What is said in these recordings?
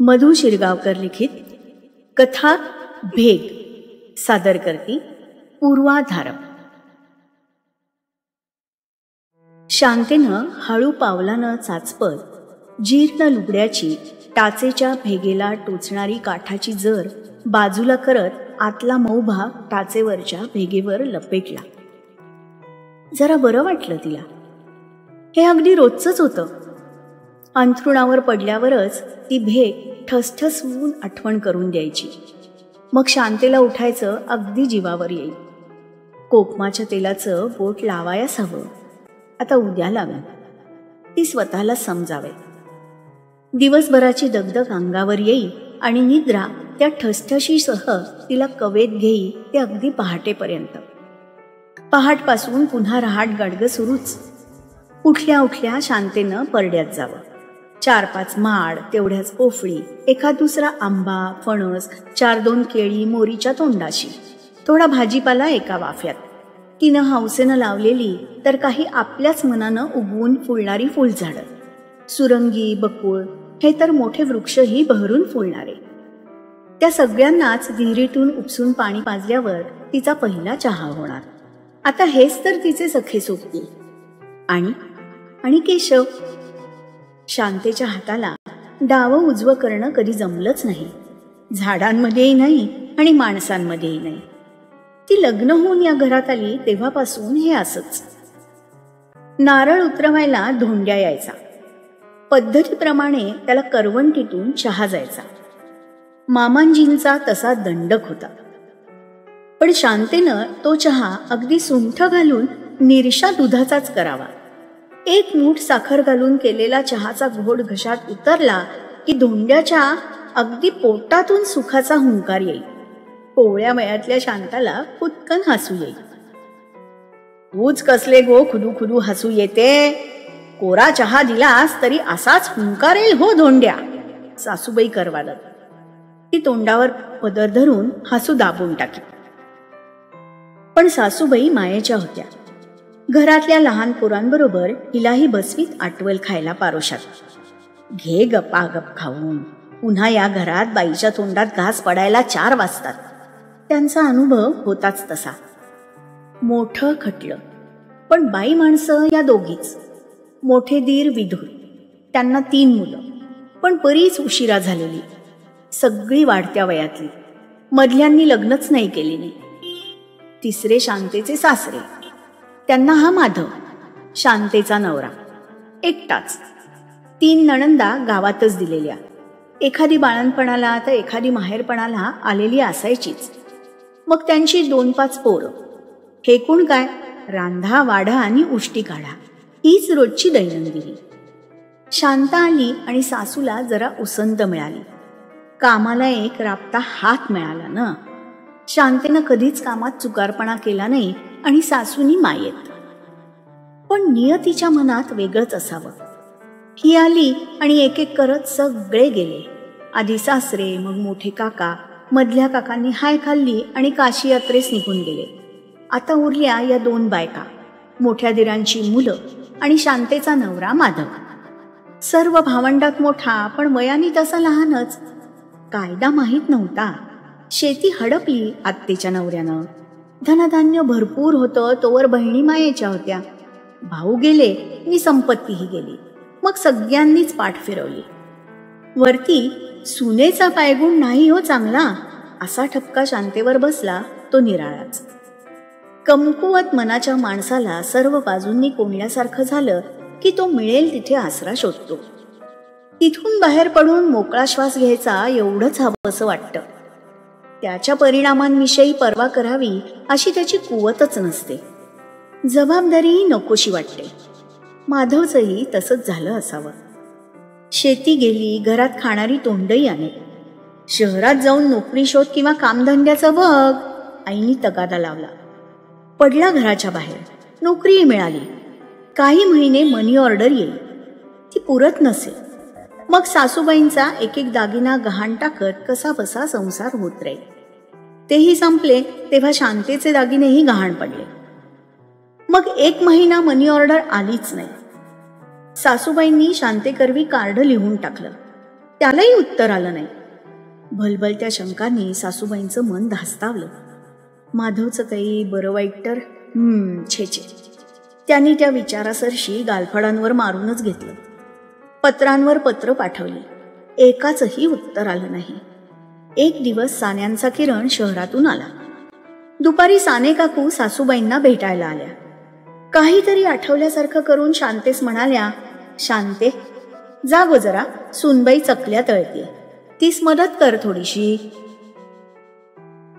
मधु शिरगावकर लिखित कथा भेग सादर करती पूर्वा धारप. शांतेनं हळू पावलानं चाचपत जीर्ण लुगड्याची टाचेच्या भेगेला टोचणारी काठाची जर बाजूला करत आतला मऊ भाग टाचेवरच्या भेगेवर लपेटला. जरा बरं वाटलं तिला. हे अगदी रोजचंच होतं. अंथरुणावर पडल्यावरच ती भेग ठसठसवून आठवण करून द्यायची. मग शांतेला उठायचं अगदी जीवावर येईल. कोकमाच्या तेलाचं बोट लावायस हवं. आता उद्या लावेन, ती स्वतःला समजावे. दिवसभराची दगदग अंगावर येई आणि निद्रा त्या ठसठशीसह तिला कवेत घेई ते अगदी पहाटेपर्यंत. पहाटपासून पुन्हा रहाट गाडगं सुरूच. उठल्या उठल्या शांतेनं परड्यात जावं. 4-5 माड, तेवढ्याच पोफळी, एखाद दुसरा आंबा, फणस, 4-2 केळी मोरीच्या तोंडाशी, थोडा भाजीपाला एका वाफ्यात. तिनं हौसेनं लावलेली तर काही आपल्याच मनानं उगवून फुलणारी फुलझाडं, सुरंगी, बकुळ, हे तर मोठे वृक्षही बहरून फुलणारे. त्या सगळ्यांनाच विहिरीतून उपसून पाणी पाजल्यावर तिचा पहिला चहा होणार. आता हेच तर तिचे सखे सोबतील. आणि केशव. शांतेच्या हाताला डावं उजवं करणं कधी जमलंच नाही. झाडांमध्येही नाही आणि माणसांमध्येही नाही. ती लग्न होऊन या घरात आली तेव्हापासून हे असंच. नारळ उतरवायला धोंड्या यायचा. पद्धतीप्रमाणे त्याला करवंटीतून चहा जायचा. मामांजींचा तसा दंडक होता. पण शांतेनं तो चहा अगदी सुंठ घालून निरशा दुधाचाच करावा. 1 मूठ साखर घालून केलेला चहाचा घोट घशात उतरला की धोंड्याच्या अगदी पोटातून सुखाचा हुंकार येईल. कोवळ्या वयातल्या शांताला खुदकन हसू येईल. तूच कसले गो खुदू खुदू हसू येते. कोरा चहा दिलास तरी असाच हुंकार येईल हो धोंड्या, सासूबाई करवालत. ती तोंडावर पदर धरून हसू दाबून टाकी. पण सासूबाई मायेच्या होत्या. घरातल्या लहान पोरांबरोबर हिलाही बसवीत आटवल खायला पारोशात. घे गपागप खाऊन. पुन्हा या घरात बाईच्या तोंडात घास पडायला 4 वाजतात. त्यांचा अनुभव होताच तसा. मोठं खटलं. पण बाई माणसं या दोघीच. मोठे दीर विधूर, त्यांना 3 मुलं, पण बरीच उशिरा झालेली, सगळी वाढत्या वयातली. मधल्यांनी लग्नच नाही केलेली. तिसरे शांतेचे सासरे, त्यांना हा माधव, शांतेचा नवरा, एकटाच. 3 नणंदा गावातच दिलेल्या. एखादी बाळणपणाला तर एखादी माहेरपणाला आलेली असायचीच. मग त्यांची 2-5 पोरं. हेकून काय, रांधा वाढा आणि उष्टी काढा, हीच रोजची दैनंदिनी. शांता आली आणि सासूला जरा उसंत मिळाली. कामाला एक राबता हात मिळाला ना. शांतेनं कधीच कामात चुकारपणा केला नाही आणि सासूनी मायेत. पण नियतीच्या मनात वेगळंच असावं. ही आली आणि एक एक करत सगळे गेले. आधी सासरे, मग मोठे काका, मधल्या काकांनी हाय खाल्ली आणि काशी यात्रेस निघून गेले. आता उरल्या या 2 बायका, मोठ्या दिरांची मुलं आणि शांतेचा नवरा माधव. सर्व भावंडात मोठा पण वयाने तसा लहानच. कायदा माहीत नव्हता. शेती हडपली आत्तेच्या नवऱ्यानं. धनधान्य भरपूर होतं तोवर बहिणी मायेच्या होत्या. भाऊ गेले आणि संपत्तीही गेली. मग सगळ्यांनीच पाठ फिरवली. वरती सुनेचा पायगुण नाही हो चांगला, असा ठपका शांतेवर बसला तो निराळाच. कमकुवत मनाच्या माणसाला सर्व बाजूंनी कोंडल्यासारखं झालं की तो मिळेल तिथे आसरा शोधतो. तिथून बाहेर पडून मोकळा श्वास घ्यायचा एवढंच हवं असं वाटतं. त्याच्या परिणामांविषयी पर्वा करावी अशी त्याची कुवतच नसते. जबाबदारीही नकोशी वाटते. माधवचंही तसंच झालं असावं. शेती गेली, घरात खाणारी तोंडही आली. शहरात जाऊन नोकरी शोध किंवा कामधंद्याचं बघ, आईनी तगादा लावला. पडला घराच्या बाहेर. नोकरीही मिळाली. काही महिने मनी ऑर्डर येईल. ती पुरत नसेल. मग सासूबाईंचा एक दागिना गहाण टाकत कसा बसा संसार होत राहील. तेही संपले तेव्हा शांतेचे दागिनेही गहाण पडले. मग 1 महिना मनी ऑर्डर आलीच नाही. सासूबाईंनी शांतेकरवी कार्ड लिहून टाकलं. त्यालाही उत्तर आलं नाही. भलभलत्या शंकांनी सासूबाईंचं मन धास्तावलं. माधवचं काही बरं वाईट तर छे. त्यांनी त्या विचारासरशी गालफडांवर मारूनच घेतलं. पत्रांवर पत्र पाठवली, एकाचंही उत्तर आलं नाही. एक दिवस सान्यांचा किरण शहरातून आला. दुपारी साने काकू सासूबाईंना भेटायला आल्या. काहीतरी आठवल्यासारखं करून शांतेस म्हणाल्या, शांते जा गो जरा, सुनबाई चकल्या तळतीये, तीस मदत कर थोडीशी.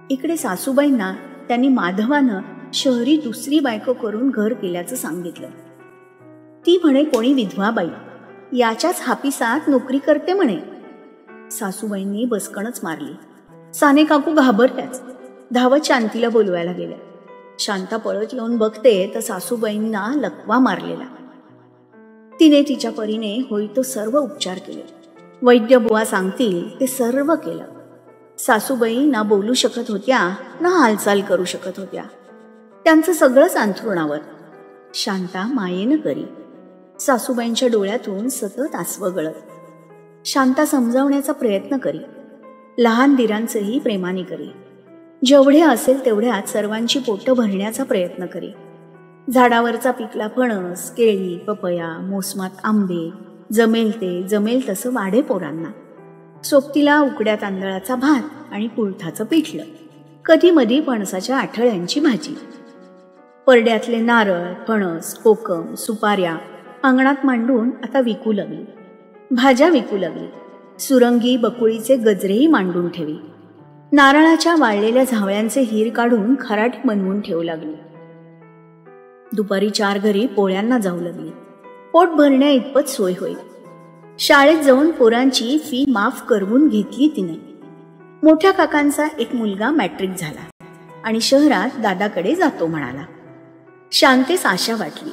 इकडे सासूबाईंना त्यांनी माधवानं शहरी दुसरी बायको करून घर केल्याचं सांगितलं. ती म्हणे कोणी विधवा बाई, याच्याच हापिसात नोकरी करते म्हणे. सासूबाईंनी बसकणच मारली. साने काकू घाबरत्याच, धावत शांतीला बोलवायला गेल्या. शांता पळत येऊन बघते तर सासूबाईंना लकवा मारलेला. तिने तिच्या परीने होई तो सर्व उपचार केले. वैद्य बुवा सांगतील ते सर्व केलं. सासूबाई ना बोलू शकत होत्या ना हालचाल करू शकत होत्या. त्यांचं सगळंच अंथरुणावर. शांता मायेनं करी. सासूबाईंच्या डोळ्यातून सतत आसवं गळत. शांता समजावण्याचा प्रयत्न करी. लहान दिरांचंही प्रेमाने करी. जेवढे असेल तेवढ्यात सर्वांची पोटं भरण्याचा प्रयत्न करी. झाडावरचा पिकला फणस, केळी, पपया, मोसमात आंबे, जमेल तसं वाढे पोरांना. सोबतीला उकड्या तांदळाचा भात आणि कुळथाचं पिठलं, कधी मधी फणसाच्या आठळ्यांची भाजी. परड्यातले नारळ, फणस, कोकम, सुपाऱ्या अंगणात मांडून आता विकू लागली. भाज्या विकू लागली. सुरंगी बकुळीचे गजरेही मांडून ठेवी. नारळाच्या वाळलेल्या झावळ्यांचे हीर काढून खराटी बनवून ठेवू लागली. दुपारी 4 घरी पोळ्यांना जाऊ लागली. पोट भरण्या इतपत सोय होईल. शाळेत जाऊन पोरांची फी माफ करवून घेतली तिने. मोठ्या काकांचा एक मुलगा मॅट्रिक झाला आणि शहरात दादाकडे जातो म्हणाला. शांतेस आशा वाटली.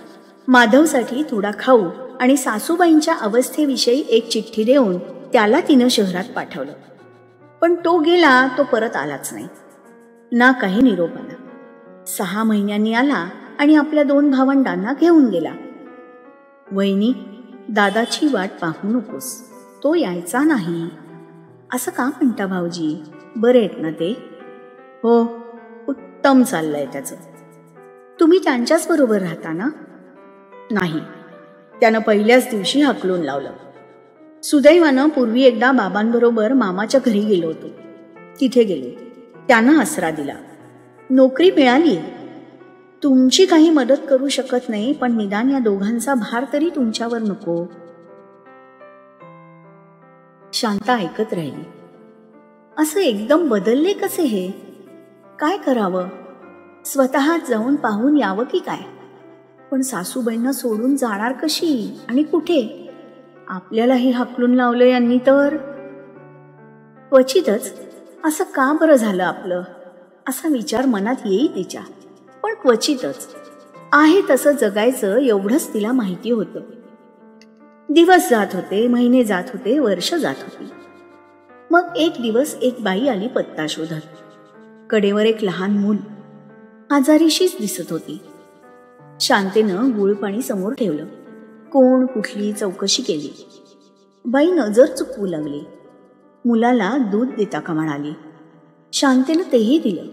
माधवसाठी थोडा खाऊ आणि सासूबाईंच्या अवस्थेविषयी एक चिठ्ठी देऊन त्याला तिनं शहरात पाठवलं. पण तो गेला तो परत आलाच नाही. ना काही निरोप आला. 6 महिन्यांनी आला आणि आपल्या 2 भावंडांना घेऊन गेला. वहिनी, दादाची वाट पाहू नकोस, तो यायचा नाही. असं का म्हणता भाऊजी, बरे आहेत ना ते? हो, उत्तम चाललंय त्याचं. तुम्ही त्यांच्याच बरोबर राहता ना? नाही, त्यानं पहिल्याच दिवशी हाकलून लावलं. सुदैवानं पूर्वी एकदा बाबांबरोबर मामाच्या घरी गेलो होतो. तिथे गेलो, त्यानं आसरा दिला. नोकरी मिळाली. तुमची काही मदत करू शकत नाही, पण निदान या दोघांचा भार तरी तुमच्यावर नको. शांता ऐकत राहिली. असं एकदम बदलले कसे हे? काय करावं? स्वतःच जाऊन पाहून यावं की काय? पण सासूबाईंना सोडून जाणार कशी आणि कुठे? आपल्यालाही हाकलून लावलं यांनी तर. क्वचितच असं का बरं झालं आपलं, असा विचार मनात येई तिच्या. पण क्वचितच. आहे तसं जगायचं एवढंच तिला माहिती होतं. दिवस जात होते, महिने जात होते, वर्ष जात होती. मग एक दिवस एक बाई आली पत्ता शोधत. कडेवर एक लहान मूल, आजारीशीच दिसत होती. शांतेनं गुळपाणी समोर ठेवलं. कोण कुठली चौकशी केली. बाई नजर चुकवू लागली. मुलाला दूध देता का म्हणाली. शांतेनं तेही दिलं.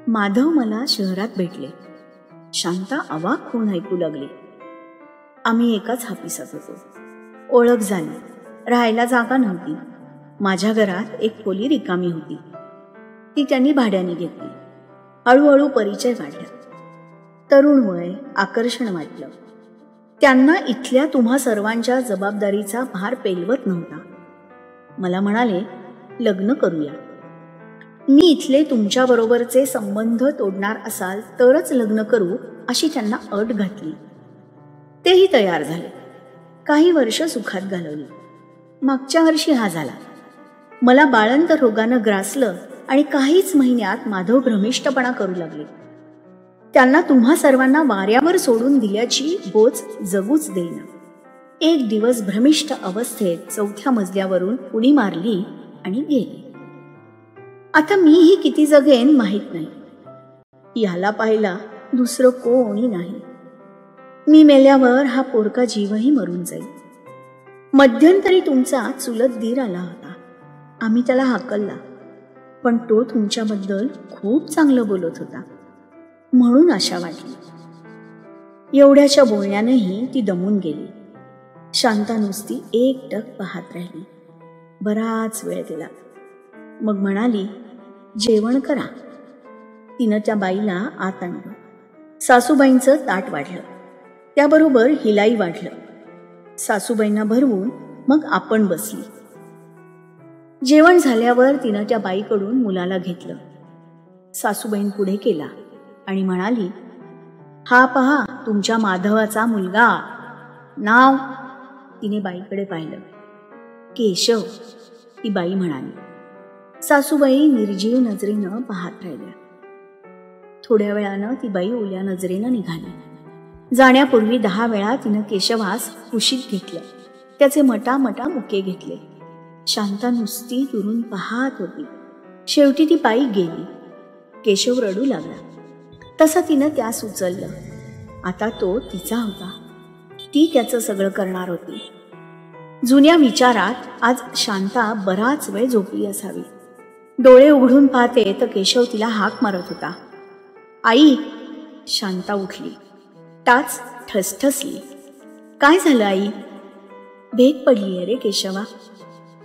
माधव मला शहरात भेटले. शांता अवाक होऊन ऐकू लागली. आम्ही एकाच हापिसात होतो. ओळख झाली. राहायला जागा नव्हती. माझ्या घरात एक खोली रिकामी होती. ती त्यांनी भाड्याने घेतली. हळूहळू परिचय वाढला. तरुण वय, आकर्षण वाटलं. त्यांना इथल्या तुम्हा सर्वांच्या जबाबदारीचा भार पेलवत नव्हता. मला म्हणाले, लग्न करूया. मी इथले तुमच्याबरोबरचे संबंध तोडणार असाल तरच लग्न करू अशी त्यांना अट घातली. तेही तयार झाले. काही वर्ष सुखात घालवली. मागच्या वर्षी हा झाला. मला बाळंत रोगानं ग्रासलं आणि काहीच महिन्यात माधव भ्रमिष्टपणा करू लागले. त्यांना तुम्हा सर्वांना वाऱ्यावर सोडून दिल्याची बोच जगूच देईना. एक दिवस भ्रमिष्ट अवस्थेत 4थ्या मजल्यावरून उडी मारली आणि गेली. आता मीही किती जगेन माहीत नाही. याला पाहिला दुसरं कोणी नाही. मी मेल्यावर हा पोरका जीवही मरून जाईल. मध्यंतरी तुमचा चुलत दीर आला होता. आम्ही त्याला हाकलला, पण तो तुमच्याबद्दल खूप चांगलं बोलत होता, म्हणून आशा वाटली. एवढ्याच्या बोलण्यानेही ती दमून गेली. शांता नुसती एकटक पाहत राहिली. बराच वेळ गेला. मग म्हणाली, जेवण करा. तिनं त्या बाईला आत आणलं. सासूबाईंचं ताट वाढलं, त्याबरोबर हिलाही वाढलं. सासूबाईंना भरवून मग आपण बसली. जेवण झाल्यावर तिनं त्या बाईकडून मुलाला घेतलं. सासूबाईंपुढे केला आणि म्हणाली, हा पहा तुमच्या माधवाचा मुलगा. नाव? तिने बाईकडे पाहिलं. केशव, ती बाई म्हणाली. सासूबाई निर्जीव नजरेनं पाहत राहिल्या. थोड्या वेळानं ती बाई ओल्या नजरेनं निघाली. जाण्यापूर्वी 10 वेळा तिनं केशवास कुशीत घेतलं. त्याचे मटामटा मुके घेतले. शांता नुसती दुरून पाहत होती. शेवटी ती बाई गेली. केशव रडू लागला. तसं तिनं त्यास उचललं. आता तो तिचा होता. ती त्याचं सगळं करणार होती. जुन्या विचारात आज शांता बराच वेळ झोपली असावी. डोळे उघडून पाहते तर केशव तिला हाक मारत होता. आई! शांता उठली. टाच ठसठसली. काय झालं आई? भेग पडलीये रे केशवा.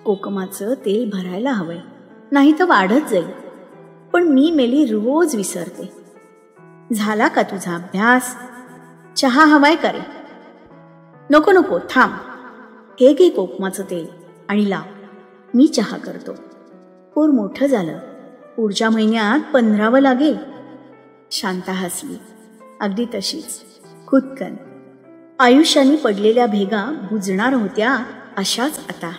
कोकमाचं तेल भरायला हवंय, नाही तर वाढत जाईल. पण मी मेली रोज विसरते. झाला का तुझा अभ्यास? चहा हवाय का रे? नको नको, थांब. हे घे कोकमाचं तेल आणि लाव. मी चहा करतो. पोर मोठं झालं, पुढच्या महिन्यात 15वं लागेल. शांता हसली. अगदी तशीच खुदकन. आयुष्याने पडलेल्या भेगा बुजणार होत्या अशाच आता.